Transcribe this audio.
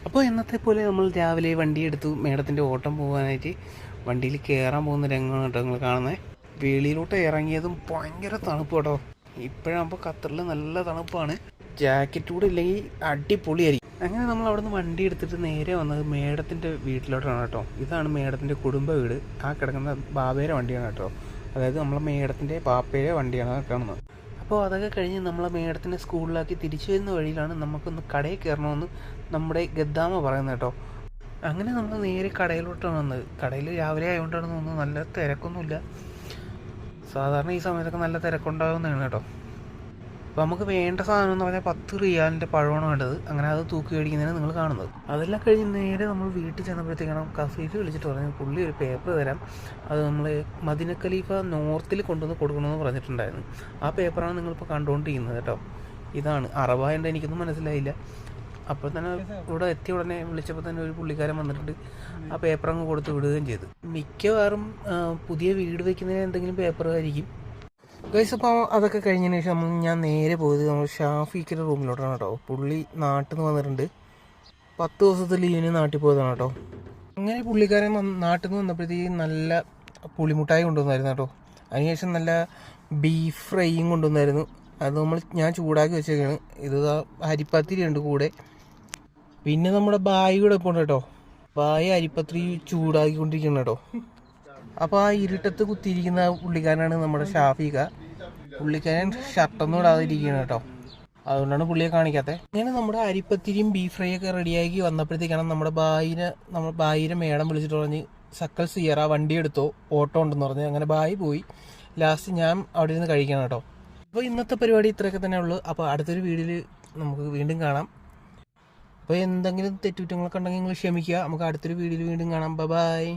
അപ്പോൾ ഇന്നത്തെ പോലെ നമ്മൾ രാവിലെ വണ്ടി എടുത്തു മേഡത്തിൻ്റെ ഓട്ടം പോകാനായിട്ട് വണ്ടിയിൽ കയറാൻ പോകുന്ന രംഗമാണ് കേട്ടോ നിങ്ങൾ കാണുന്നത്. വെളിയിലോട്ട് ഇറങ്ങിയതും ഭയങ്കര തണുപ്പ് കേട്ടോ. ഇപ്പോഴാകുമ്പോൾ ഖത്തറിൽ നല്ല തണുപ്പാണ്. ജാക്കറ്റ് കൂടെ ഇല്ലെങ്കിൽ അടിപൊളിയായിരിക്കും. അങ്ങനെ നമ്മൾ അവിടെ നിന്ന് വണ്ടി എടുത്തിട്ട് നേരെ വന്നത് മേഡത്തിൻ്റെ വീട്ടിലോട്ടാണ് കേട്ടോ. ഇതാണ് മേഡത്തിൻ്റെ കുടുംബ വീട്. ആ കിടക്കുന്ന ബാബയുടെ വണ്ടിയാണ് കേട്ടോ. അതായത് നമ്മളെ മേഡത്തിൻ്റെ പാപ്പയുടെ വണ്ടിയാണ് കാണുന്നത്. അപ്പോൾ അതൊക്കെ കഴിഞ്ഞ് നമ്മളെ മേഡത്തിനെ സ്കൂളിലാക്കി തിരിച്ചു വരുന്ന വഴിയിലാണ് നമുക്കൊന്ന് കടയിൽ കയറണമെന്ന് നമ്മുടെ ഗദ്ദാമ പറയുന്നത് കേട്ടോ. അങ്ങനെ നമ്മൾ നേരെ കടയിലോട്ടാണ് വന്നത്. കടയിൽ രാവിലെ ആയതുകൊണ്ടാണ് തോന്നുന്നത് നല്ല തിരക്കൊന്നുമില്ല. സാധാരണ ഈ സമയത്തൊക്കെ നല്ല തിരക്കുണ്ടാകുന്നതാണ് കേട്ടോ. അപ്പോൾ നമുക്ക് വേണ്ട സാധനം എന്ന് പറഞ്ഞാൽ 10 റിയാലിൻ്റെ പഴമാണ് വേണ്ടത്. അങ്ങനെ അത് തൂക്കി മേടിക്കുന്നതിന് നിങ്ങൾ കാണുന്നത്. അതെല്ലാം കഴിഞ്ഞ് നേരെ നമ്മൾ വീട്ടിൽ ചെന്നപ്പോഴത്തേക്കാണ് കഫീൽ വിളിച്ചിട്ട് പറഞ്ഞു പുള്ളി ഒരു പേപ്പർ തരാം, അത് നമ്മൾ മദീന ഖലീഫ നോർത്തിൽ കൊണ്ടുവന്ന് കൊടുക്കണമെന്ന് പറഞ്ഞിട്ടുണ്ടായിരുന്നു. ആ പേപ്പറാണ് നിങ്ങളിപ്പോൾ കണ്ടുകൊണ്ടിരിക്കുന്നത് കേട്ടോ. ഇതാണ് അറബായതുകൊണ്ട് എനിക്കൊന്നും മനസ്സിലായില്ല. അപ്പോൾ തന്നെ ഇവിടെ എത്തിയ ഉടനെ വിളിച്ചപ്പോൾ തന്നെ ഒരു പുള്ളിക്കാരൻ വന്നിട്ടുണ്ട്. ആ പേപ്പർ അങ്ങ് കൊടുത്ത് വിടുകയും ചെയ്തു. മിക്കവാറും പുതിയ വീട് വയ്ക്കുന്നതിന് എന്തെങ്കിലും പേപ്പർ ആയിരിക്കും ഗൈസ്. അപ്പോൾ അതൊക്കെ കഴിഞ്ഞതിന് ശേഷം ഞാൻ നേരെ പോയത് നമ്മൾ ഷാഫിക്കിൻ്റെ റൂമിലോട്ടാണ് കേട്ടോ. പുള്ളി നാട്ടിൽ നിന്ന് വന്നിട്ടുണ്ട്. 10 ദിവസത്തെ ലീവിന് നാട്ടിൽ പോയതാണ് കേട്ടോ. അങ്ങനെ പുള്ളിക്കാരൻ നാട്ടിൽ നിന്ന് വന്നപ്പോഴത്തേക്ക് നല്ല പുളിമുട്ടായി കൊണ്ടുവന്നായിരുന്നു കേട്ടോ. അതിനുശേഷം നല്ല ബീഫ് ഫ്രൈയും കൊണ്ടുവന്നായിരുന്നു. അത് ഞാൻ ചൂടാക്കി വെച്ചേക്കാണ്. ഇത് അരിപ്പത്തിരി ഉണ്ട് കൂടെ. പിന്നെ നമ്മുടെ ബായി കൂടെ ഇപ്പോൾ ഉണ്ട് കേട്ടോ. ബായി അരിപ്പത്തിരി ചൂടാക്കിക്കൊണ്ടിരിക്കണം കേട്ടോ. അപ്പോൾ ആ ഇരുട്ടത്ത് കുത്തിയിരിക്കുന്ന പുള്ളിക്കാരനാണ് നമ്മുടെ ഷാഫിക. പുള്ളിക്കാരൻ ഷർട്ടൊന്നും ഇടാതിരിക്കുകയാണ് കേട്ടോ. അതുകൊണ്ടാണ് പുള്ളിയെ കാണിക്കാത്തത്. അങ്ങനെ നമ്മുടെ അരിപ്പത്തിരിയും ബീഫ് ഫ്രൈ ഒക്കെ റെഡിയാക്കി വന്നപ്പോഴത്തേക്കാണ് നമ്മുടെ ബായിനെ മേഡം വിളിച്ചിട്ട് പറഞ്ഞ് സക്കൽ സിയറ വണ്ടി എടുത്തോ, ഓട്ടോ ഉണ്ടെന്ന് പറഞ്ഞ്. അങ്ങനെ ബായി പോയി. ലാസ്റ്റ് ഞാൻ അവിടെ ഇരുന്ന് കഴിക്കണം കേട്ടോ. അപ്പോൾ ഇന്നത്തെ പരിപാടി ഇത്രയൊക്കെ തന്നെ ഉള്ളൂ. അപ്പോൾ അടുത്തൊരു വീഡിയോയിൽ നമുക്ക് വീണ്ടും കാണാം. അപ്പോൾ എന്തെങ്കിലും തെറ്റുകുറ്റങ്ങളൊക്കെ ഉണ്ടെങ്കിൽ നിങ്ങൾ ക്ഷമിക്കുക. നമുക്ക് അടുത്തൊരു വീഡിയോയിൽ വീണ്ടും കാണാം. ബൈ.